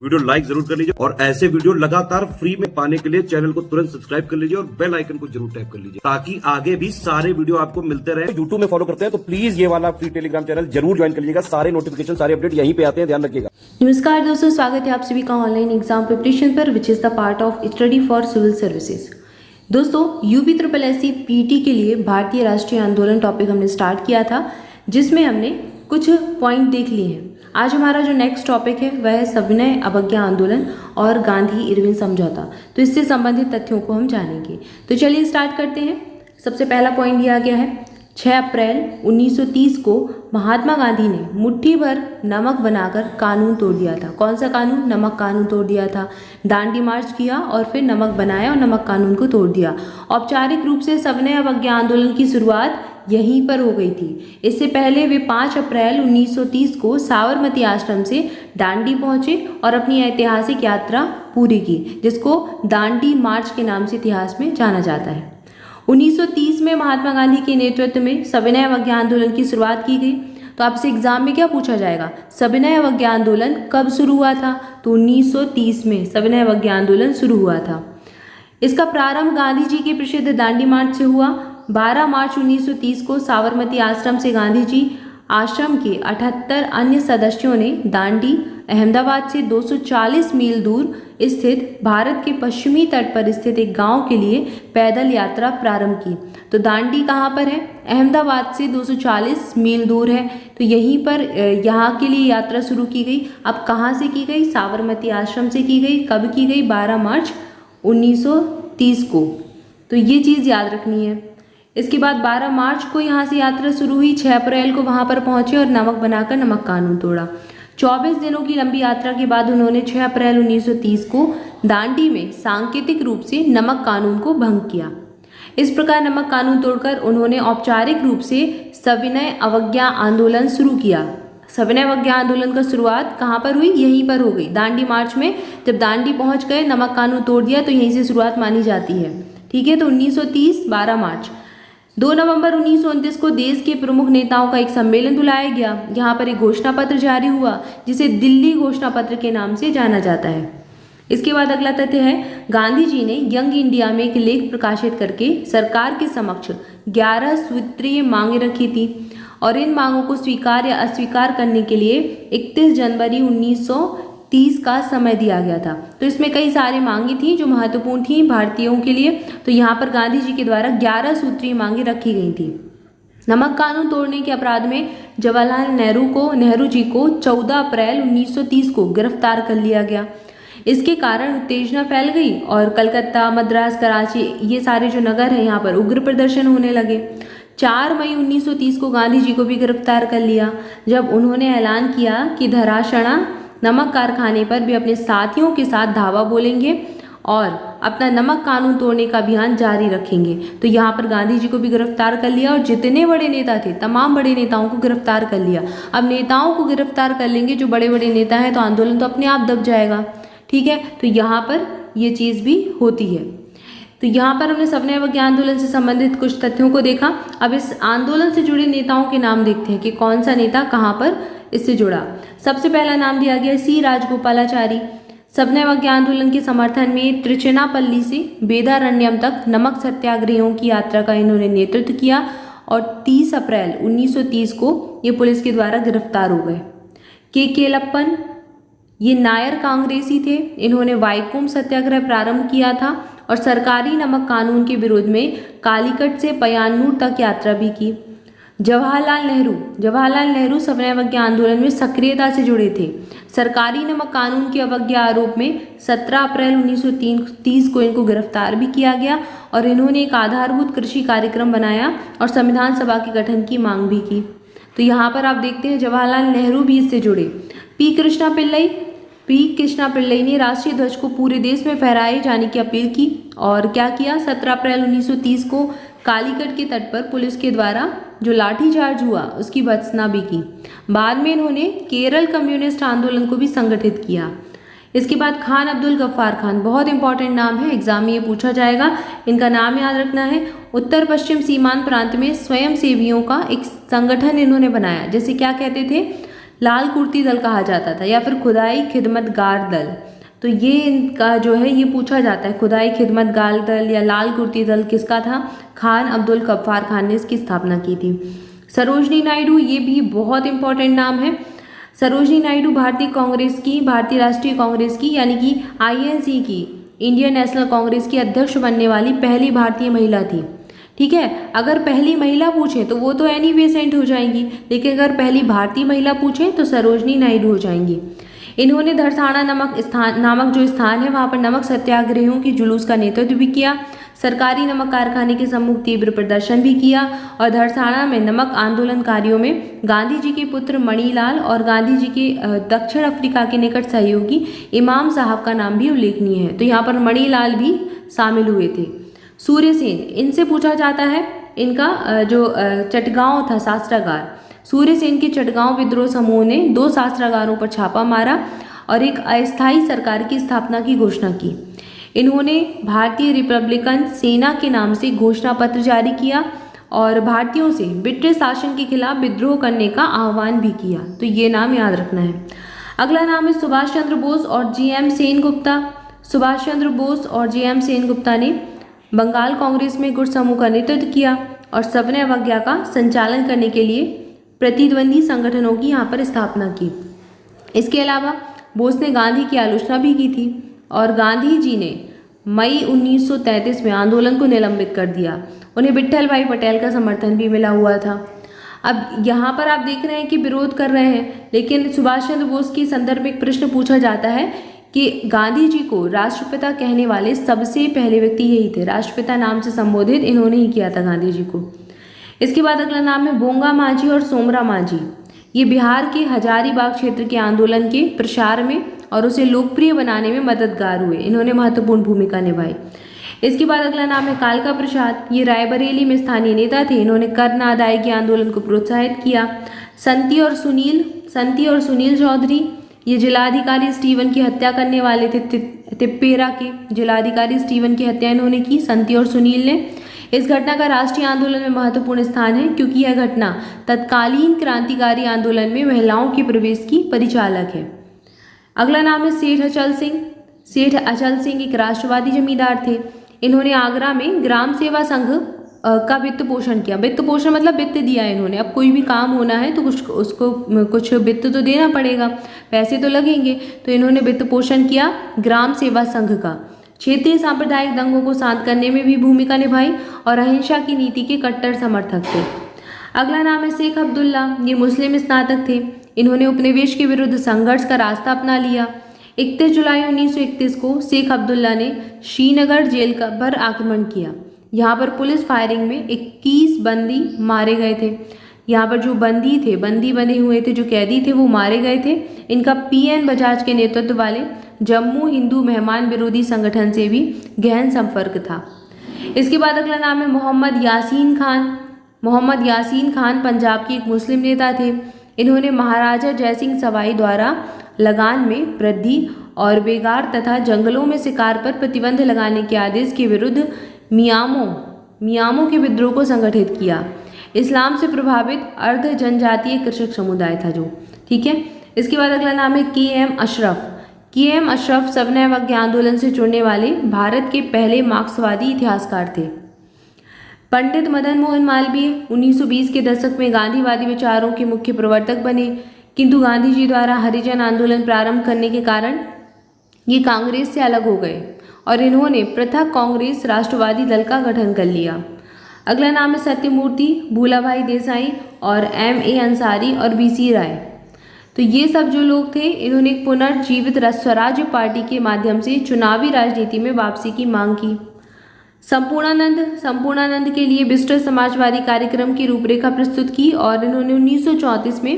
Video like जरूर कर लीजिए और ऐसे वीडियो लगातार फ्री में पाने के लिए चैनल को तुरंत सब्सक्राइब कर लीजिए और बेल आइकन को जरूर टैप कर लीजिए ताकि आगे भी सारे वीडियो आपको मिलते रहे। यूट्यूब में फॉलो करते हैं तो प्लीज ये वाला फ्री टेलीग्राम चैनल जरूर ज्वाइन कर लीजिएगा। सारे नोटिफिकेशन सारे अपडेट यहीं पे आते हैं, ध्यान रखिएगा। नमस्कार दोस्तों, स्वागत है आप सभी का ऑनलाइन एग्जाम प्रिपरेशन पर which is the part of study for civil services. दोस्तों, यूपी ट्रिपल एससी पीटी के लिए भारतीय राष्ट्रीय आंदोलन टॉपिक हमने स्टार्ट किया था, जिसमें हमने कुछ पॉइंट देख लिए हैं। आज हमारा जो नेक्स्ट टॉपिक है वह है सविनय अवज्ञा आंदोलन और गांधी इरविन समझौता। तो इससे संबंधित तथ्यों को हम जानेंगे। तो चलिए स्टार्ट करते हैं। सबसे पहला पॉइंट दिया गया है 6 अप्रैल 1930 को महात्मा गांधी ने मुट्ठी भर नमक बनाकर कानून तोड़ दिया था। कौन सा कानून? नमक कानून तोड़ दिया था। दांडी मार्च किया और फिर नमक बनाया और नमक कानून को तोड़ दिया। औपचारिक रूप से सविनय अवज्ञा आंदोलन की शुरुआत यहीं पर हो गई थी। इससे पहले वे 5 अप्रैल 1930 को साबरमती आश्रम से दांडी पहुंचे और अपनी ऐतिहासिक यात्रा पूरी की, जिसको दांडी मार्च के नाम से इतिहास में जाना जाता है। 1930 में महात्मा गांधी के नेतृत्व में सविनय अवज्ञा आंदोलन की शुरुआत की गई। तो आपसे एग्जाम में क्या पूछा जाएगा? सविनय अवज्ञा आंदोलन कब शुरू हुआ था? तो 1930 में सविनय अवज्ञा आंदोलन शुरू हुआ था। इसका प्रारंभ गांधी जी के प्रसिद्ध दांडी मार्च से हुआ। 12 मार्च 1930 को साबरमती आश्रम से गांधी जी आश्रम के 78 अन्य सदस्यों ने दांडी अहमदाबाद से 240 मील दूर स्थित भारत के पश्चिमी तट पर स्थित एक गांव के लिए पैदल यात्रा प्रारंभ की। तो दांडी कहाँ पर है? अहमदाबाद से 240 मील दूर है। तो यहीं पर यहाँ के लिए यात्रा शुरू की गई। अब कहाँ से की गई? साबरमती आश्रम से की गई। कब की गई? 12 मार्च 1930 को। तो ये चीज़ याद रखनी है। इसके बाद 12 मार्च को यहाँ से यात्रा शुरू हुई। 6 अप्रैल को वहाँ पर पहुँचे और नमक बनाकर नमक कानून तोड़ा। 24 दिनों की लंबी यात्रा के बाद उन्होंने 6 अप्रैल 1930 को दांडी में सांकेतिक रूप से नमक कानून को भंग किया। इस प्रकार नमक कानून तोड़कर उन्होंने औपचारिक रूप से सविनय अवज्ञा आंदोलन शुरू किया। सविनय अवज्ञा आंदोलन का शुरुआत कहाँ पर हुई? यहीं पर हो गई, दांडी मार्च में। जब दांडी पहुँच गए, नमक कानून तोड़ दिया, तो यहीं से शुरुआत मानी जाती है। ठीक है। तो 1930 12 मार्च 2 नवंबर 1929 को देश के प्रमुख नेताओं का एक सम्मेलन बुलाया गया। यहाँ पर एक घोषणा पत्र जारी हुआ, जिसे दिल्ली घोषणा पत्र के नाम से जाना जाता है। इसके बाद अगला तथ्य है, गांधी जी ने यंग इंडिया में एक लेख प्रकाशित करके सरकार के समक्ष 11 सूत्रीय मांगें रखी थी और इन मांगों को स्वीकार या अस्वीकार करने के लिए 31 जनवरी 1930 का समय दिया गया था। तो इसमें कई सारी मांगे थी जो महत्वपूर्ण थी भारतीयों के लिए। तो यहाँ पर गांधी जी के द्वारा 11 सूत्रीय मांगे रखी गई थी। नमक कानून तोड़ने के अपराध में जवाहरलाल नेहरू जी को 14 अप्रैल 1930 को गिरफ्तार कर लिया गया। इसके कारण उत्तेजना फैल गई और कलकत्ता, मद्रास, कराची, ये सारे जो नगर हैं, यहाँ पर उग्र प्रदर्शन होने लगे। 4 मई 1930 को गांधी जी को भी गिरफ्तार कर लिया, जब उन्होंने ऐलान किया कि धराशणा नमक कारखाने पर भी अपने साथियों के साथ धावा बोलेंगे और अपना नमक कानून तोड़ने का अभियान जारी रखेंगे। तो यहाँ पर गांधी जी को भी गिरफ्तार कर लिया और जितने बड़े नेता थे, तमाम बड़े नेताओं को गिरफ्तार कर लिया। अब नेताओं को गिरफ्तार कर लेंगे जो बड़े बड़े नेता हैं, तो आंदोलन तो अपने आप दब जाएगा। ठीक है। तो यहाँ पर ये चीज़ भी होती है। तो यहाँ पर हमने सविनय अवज्ञा आंदोलन से संबंधित कुछ तथ्यों को देखा। अब इस आंदोलन से जुड़े नेताओं के नाम देखते हैं कि कौन सा नेता कहाँ पर इससे जुड़ा। सबसे पहला नाम दिया गया सी राजगोपालाचारी। सविनय अवज्ञा आंदोलन के समर्थन में त्रिचनापल्ली से वेदारण्यम तक नमक सत्याग्रहियों की यात्रा का इन्होंने नेतृत्व किया और 30 अप्रैल 1930 को ये पुलिस के द्वारा गिरफ्तार हो गए। के केलप्पन, ये नायर कांग्रेसी थे। इन्होंने वाइकोम सत्याग्रह प्रारंभ किया था और सरकारी नमक कानून के विरोध में कालीकट से पय्यानूर तक यात्रा भी की। जवाहरलाल नेहरू सविनय अवज्ञा आंदोलन में सक्रियता से जुड़े थे। सरकारी नमक कानून की अवज्ञा आरोप में 17 अप्रैल 1930 को इनको गिरफ्तार भी किया गया और इन्होंने एक आधारभूत कृषि कार्यक्रम बनाया और संविधान सभा के गठन की मांग भी की। तो यहाँ पर आप देखते हैं जवाहरलाल नेहरू भी इससे जुड़े। पी कृष्णा पिल्लई ने राष्ट्रीय ध्वज को पूरे देश में फहराए जाने की अपील की और क्या किया? 17 अप्रैल 1930 को कालीकट के तट पर पुलिस के द्वारा जो लाठीचार्ज हुआ उसकी भर्त्सना भी की। बाद में इन्होंने केरल कम्युनिस्ट आंदोलन को भी संगठित किया। इसके बाद खान अब्दुल गफ्फार खान, बहुत इंपॉर्टेंट नाम है, एग्जाम में ये पूछा जाएगा, इनका नाम याद रखना है। उत्तर पश्चिम सीमांत प्रांत में स्वयं सेवियों का एक संगठन इन्होंने बनाया। जैसे क्या कहते थे? लाल कुर्ती दल कहा जाता था या फिर खुदाई खिदमतगार दल। तो ये इनका जो है ये पूछा जाता है, खुदाई खिदमतगार दल या लाल कुर्ती दल किसका था? खान अब्दुल गफ्फार खान ने इसकी स्थापना की थी। सरोजनी नायडू, ये भी बहुत इंपॉर्टेंट नाम है। सरोजनी नायडू भारतीय कांग्रेस की, भारतीय राष्ट्रीय कांग्रेस की यानी कि INC की, इंडियन नेशनल कांग्रेस की अध्यक्ष बनने वाली पहली भारतीय महिला थी। ठीक है, अगर पहली महिला पूछे तो वो तो एनीवे सेंट हो जाएंगी, लेकिन अगर पहली भारतीय महिला पूछे तो सरोजनी नायडू हो जाएंगी। इन्होंने धरसाना नामक जो स्थान है वहाँ पर नमक सत्याग्रहियों की जुलूस का नेतृत्व भी किया, सरकारी नमक कारखाने के सम्मुख तीव्र प्रदर्शन भी किया और धरसाना में नमक आंदोलनकारियों में गांधी जी के पुत्र मणिलाल और गांधी जी के दक्षिण अफ्रीका के निकट सहयोगी इमाम साहब का नाम भी उल्लेखनीय है। तो यहाँ पर मणिलाल भी शामिल हुए थे। सूर्यसेन, इनसे पूछा जाता है, इनका जो चटगांव था शास्त्रागार, सूर्यसेन के चटगांव विद्रोह समूह ने 2 शास्त्रागारों पर छापा मारा और एक अस्थायी सरकार की स्थापना की घोषणा की। इन्होंने भारतीय रिपब्लिकन सेना के नाम से घोषणा पत्र जारी किया और भारतीयों से ब्रिटिश शासन के खिलाफ विद्रोह करने का आह्वान भी किया। तो ये नाम याद रखना है। अगला नाम है सुभाष चंद्र बोस और GM सेनगुप्ता। सुभाष चंद्र बोस और GM सेनगुप्ता ने बंगाल कांग्रेस में गुट समूह का नेतृत्व किया और सविनय अवज्ञा का संचालन करने के लिए प्रतिद्वंदी संगठनों की यहाँ पर स्थापना की। इसके अलावा बोस ने गांधी की आलोचना भी की थी और गांधी जी ने मई 1933 में आंदोलन को निलंबित कर दिया। उन्हें विट्ठल भाई पटेल का समर्थन भी मिला हुआ था। अब यहाँ पर आप देख रहे हैं कि विरोध कर रहे हैं, लेकिन सुभाष चंद्र बोस के संदर्भ में एक प्रश्न पूछा जाता है कि गांधी जी को राष्ट्रपिता कहने वाले सबसे पहले व्यक्ति यही थे। राष्ट्रपिता नाम से संबोधित इन्होंने ही किया था गांधी जी को। इसके बाद अगला नाम है बोंगा माझी और सोमरा माझी। ये बिहार के हजारीबाग क्षेत्र के आंदोलन के प्रसार में और उसे लोकप्रिय बनाने में मददगार हुए। इन्होंने महत्वपूर्ण भूमिका निभाई। इसके बाद अगला नाम है कालका प्रसाद। ये रायबरेली में स्थानीय नेता थे। इन्होंने कर न अदायगी आंदोलन को प्रोत्साहित किया। संती और सुनील चौधरी, ये जिलाधिकारी स्टीवन की हत्या करने वाले थे। तिप्पेरा के जिलाधिकारी स्टीवन की हत्या इन्होंने की, संती और सुनील ने। इस घटना का राष्ट्रीय आंदोलन में महत्वपूर्ण स्थान है क्योंकि यह घटना तत्कालीन क्रांतिकारी आंदोलन में महिलाओं के प्रवेश की परिचालक है। अगला नाम है सेठ अचल सिंह। सेठ अचल सिंह एक राष्ट्रवादी जमींदार थे। इन्होंने आगरा में ग्राम सेवा संघ का वित्त पोषण किया। वित्त पोषण मतलब वित्त दिया इन्होंने। अब कोई भी काम होना है तो उसको कुछ वित्त तो देना पड़ेगा, पैसे तो लगेंगे, तो इन्होंने वित्त पोषण किया ग्राम सेवा संघ का। क्षेत्रीय सांप्रदायिक दंगों को शांत करने में भी भूमिका निभाई और अहिंसा की नीति के कट्टर समर्थक थे। अगला नाम है शेख अब्दुल्ला। ये मुस्लिम स्नातक थे। इन्होंने उपनिवेश के विरुद्ध संघर्ष का रास्ता अपना लिया। 31 जुलाई 1931 को शेख अब्दुल्ला ने श्रीनगर जेल पर आक्रमण किया। यहाँ पर पुलिस फायरिंग में 21 बंदी मारे गए थे। यहाँ पर जो बंदी बने हुए थे, जो कैदी थे, वो मारे गए थे। इनका PN बजाज के नेतृत्व वाले जम्मू हिंदू मेहमान विरोधी संगठन से भी गहन संपर्क था। इसके बाद अगला नाम है मोहम्मद यासीन खान। मोहम्मद यासीन खान पंजाब के एक मुस्लिम नेता थे। इन्होंने महाराजा जयसिंह सवाई द्वारा लगान में वृद्धि और बेगार तथा जंगलों में शिकार पर प्रतिबंध लगाने के आदेश के विरुद्ध मियामो के विद्रोह को संगठित किया। इस्लाम से प्रभावित अर्ध जनजातीय कृषक समुदाय था जो, ठीक है। इसके बाद अगला नाम है KM अशरफ। KM अशरफ सविनय अवज्ञा आंदोलन से जुड़ने वाले भारत के पहले मार्क्सवादी इतिहासकार थे। पंडित मदन मोहन मालवीय 1920 के दशक में गांधीवादी विचारों के मुख्य प्रवर्तक बने, किंतु गांधी जी द्वारा हरिजन आंदोलन प्रारंभ करने के कारण ये कांग्रेस से अलग हो गए और इन्होंने पृथक कांग्रेस राष्ट्रवादी दल का गठन कर लिया। अगला नाम है सत्यमूर्ति, भूलाभाई देसाई और MA अंसारी और BC राय। तो ये सब जो लोग थे, इन्होंने एक पुनर्जीवित स्वराज्य पार्टी के माध्यम से चुनावी राजनीति में वापसी की मांग की। संपूर्णानंद के लिए विस्तृत समाजवादी कार्यक्रम की रूपरेखा प्रस्तुत की और इन्होंने 1934 में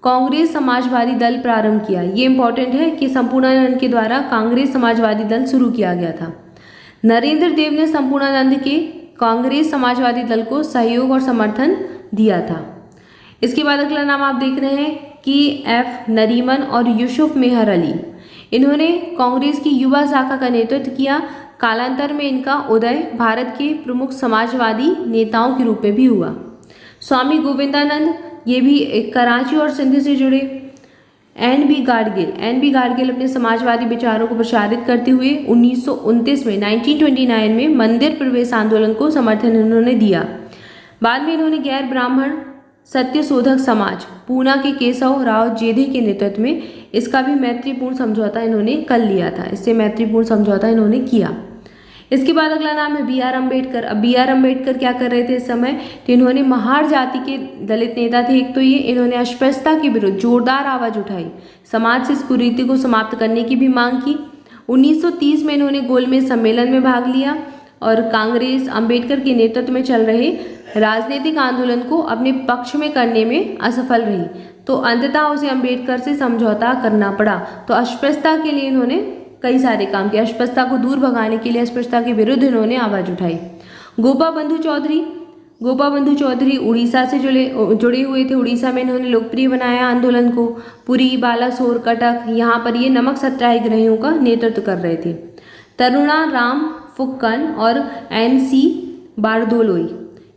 कांग्रेस समाजवादी दल प्रारंभ किया। ये इंपॉर्टेंट है कि संपूर्णानंद के द्वारा कांग्रेस समाजवादी दल शुरू किया गया था। नरेंद्र देव ने संपूर्णानंद के कांग्रेस समाजवादी दल को सहयोग और समर्थन दिया था। इसके बाद अगला नाम आप देख रहे हैं KF नरीमन और यूसुफ मेहर अली। इन्होंने कांग्रेस की युवा शाखा का नेतृत्व किया। कालांतर में इनका उदय भारत के प्रमुख समाजवादी नेताओं के रूप में भी हुआ। स्वामी गोविंदानंद, ये भी कराची और सिंध से जुड़े। एन बी गाडगिल अपने समाजवादी विचारों को प्रसारित करते हुए 1929 में 1929 में मंदिर प्रवेश आंदोलन को समर्थन इन्होंने दिया। बाद में इन्होंने गैर ब्राह्मण सत्यशोधक समाज पूना के केशव राव जेधे के नेतृत्व में इसका भी मैत्रीपूर्ण समझौता इन्होंने कर लिया था। इससे मैत्रीपूर्ण समझौता इन्होंने किया। इसके बाद अगला नाम है बी आर अम्बेडकर। अब बी आर अम्बेडकर क्या कर रहे थे इस समय, तो इन्होंने महार जाति के दलित नेता थे। एक तो ये इन्होंने अस्पृश्यता के विरुद्ध जोरदार आवाज उठाई, समाज से इस कुरीति को समाप्त करने की भी मांग की। 1930 में इन्होंने गोलमेज सम्मेलन में भाग लिया और कांग्रेस अम्बेडकर के नेतृत्व में चल रहे राजनीतिक आंदोलन को अपने पक्ष में करने में असफल रही, तो अंततः उसे अम्बेडकर से समझौता करना पड़ा। तो अस्पृश्यता के लिए इन्होंने कई सारे काम किए, अस्पृश्यता को दूर भगाने के लिए अस्पृश्यता के विरुद्ध इन्होंने आवाज उठाई। गोपा बंधु चौधरी उड़ीसा से जुड़े हुए थे। उड़ीसा में इन्होंने लोकप्रिय बनाया आंदोलन को। पुरी, बालासोर, कटक, यहाँ पर ये नमक सत्याग्रहियों का नेतृत्व कर रहे थे। तरुणा राम फुक्कन और NC बारदोलोई,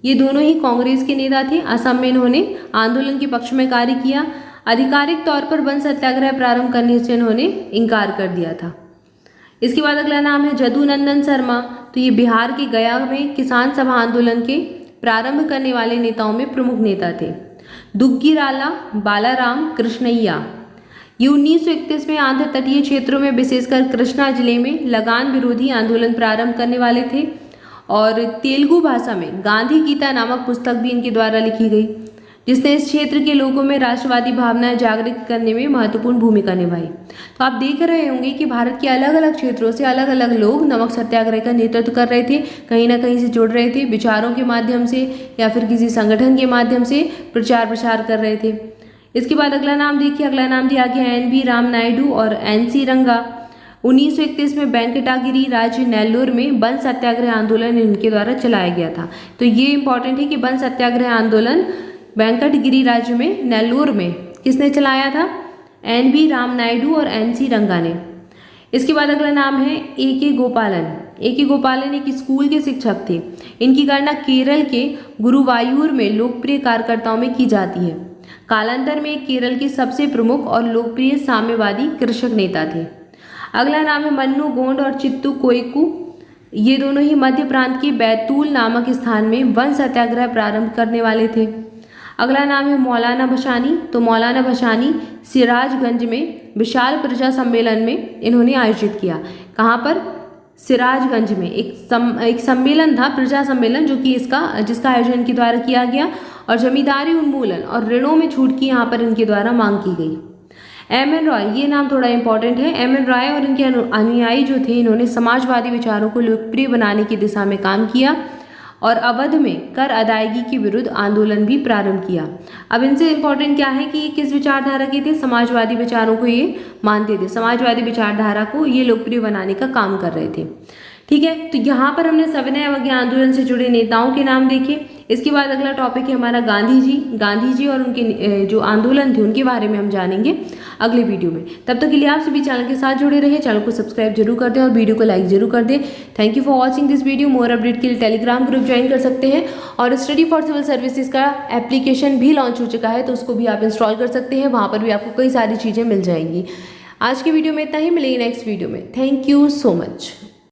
ये दोनों ही कांग्रेस के नेता थे। असम में इन्होंने आंदोलन के पक्ष में कार्य किया। आधिकारिक तौर पर वन सत्याग्रह प्रारंभ करने से इन्होंने इनकार कर दिया था। इसके बाद अगला नाम है जदुनंदन शर्मा। तो ये बिहार के गया में किसान सभा आंदोलन के प्रारंभ करने वाले नेताओं में प्रमुख नेता थे। दुग्गिराला बालाराम कृष्णैया, ये 1931 में आंध्र तटीय क्षेत्रों में विशेषकर कृष्णा जिले में लगान विरोधी आंदोलन प्रारंभ करने वाले थे। और तेलुगु भाषा में गांधी गीता नामक पुस्तक भी इनके द्वारा लिखी गई, जिसने इस क्षेत्र के लोगों में राष्ट्रवादी भावनाएं जागृत करने में महत्वपूर्ण भूमिका निभाई। तो आप देख रहे होंगे कि भारत के अलग अलग क्षेत्रों से अलग अलग लोग नमक सत्याग्रह का नेतृत्व कर रहे थे, कहीं ना कहीं से जुड़ रहे थे, विचारों के माध्यम से या फिर किसी संगठन के माध्यम से प्रचार प्रसार कर रहे थे। इसके बाद अगला नाम देखिए, अगला नाम दिया गया NB राम नायडू और NC रंगा। 1931 में वेंकटागिरी राज्य नेल्लोर में वन सत्याग्रह आंदोलन इनके द्वारा चलाया गया था। तो ये इंपॉर्टेंट है कि वन सत्याग्रह आंदोलन वेंकटगिरी राज्य में नेल्लोर में किसने चलाया था, NB राम नायडू और NC रंगा ने। इसके बाद अगला नाम है AK गोपालन। AK गोपालन एक स्कूल के शिक्षक थे। इनकी गणना केरल के गुरुवायूर में लोकप्रिय कार्यकर्ताओं में की जाती है। कालांतर में केरल के सबसे प्रमुख और लोकप्रिय साम्यवादी कृषक नेता थे। अगला नाम है मन्नू गोंड और चित्तू कोयकू। ये दोनों ही मध्य प्रांत के बैतूल नामक स्थान में वन सत्याग्रह प्रारंभ करने वाले थे। अगला नाम है मौलाना भशानी। तो मौलाना भशानी सिराजगंज में विशाल प्रजा सम्मेलन में इन्होंने आयोजित किया। कहाँ पर, सिराजगंज में एक सम्मेलन था, प्रजा सम्मेलन, जो कि जिसका आयोजन इनके द्वारा किया गया और जमींदारी उन्मूलन और ऋणों में छूट की यहाँ पर इनके द्वारा मांग की गई। MN रॉय, ये नाम थोड़ा इंपॉर्टेंट है। MN रॉय और इनके अनुयायी जो थे, इन्होंने समाजवादी विचारों को लोकप्रिय बनाने की दिशा में काम किया और अवध में कर अदायगी के विरुद्ध आंदोलन भी प्रारंभ किया। अब इनसे इंपॉर्टेंट क्या है कि ये किस विचारधारा के थे, समाजवादी विचारों को ये मानते थे, समाजवादी विचारधारा को ये लोकप्रिय बनाने का काम कर रहे थे। ठीक है, तो यहाँ पर हमने सविनय अवज्ञा आंदोलन से जुड़े नेताओं के नाम देखे। इसके बाद अगला टॉपिक है हमारा गांधी जी और उनके जो आंदोलन थे उनके बारे में हम जानेंगे अगले वीडियो में। तब तक के लिए आप सभी चैनल के साथ जुड़े रहे, चैनल को सब्सक्राइब जरूर कर दें और वीडियो को लाइक जरूर कर दें। Thank you for watching this video. More update के लिए टेलीग्राम ग्रुप ज्वाइन कर सकते हैं और स्टडी फॉर सिविल सर्विसेज का एप्लीकेशन भी लॉन्च हो चुका है, तो उसको भी आप इंस्टॉल कर सकते हैं। वहाँ पर भी आपको कई सारी चीज़ें मिल जाएंगी। आज की वीडियो में इतना ही, मिलेगी नेक्स्ट वीडियो में। Thank you so much.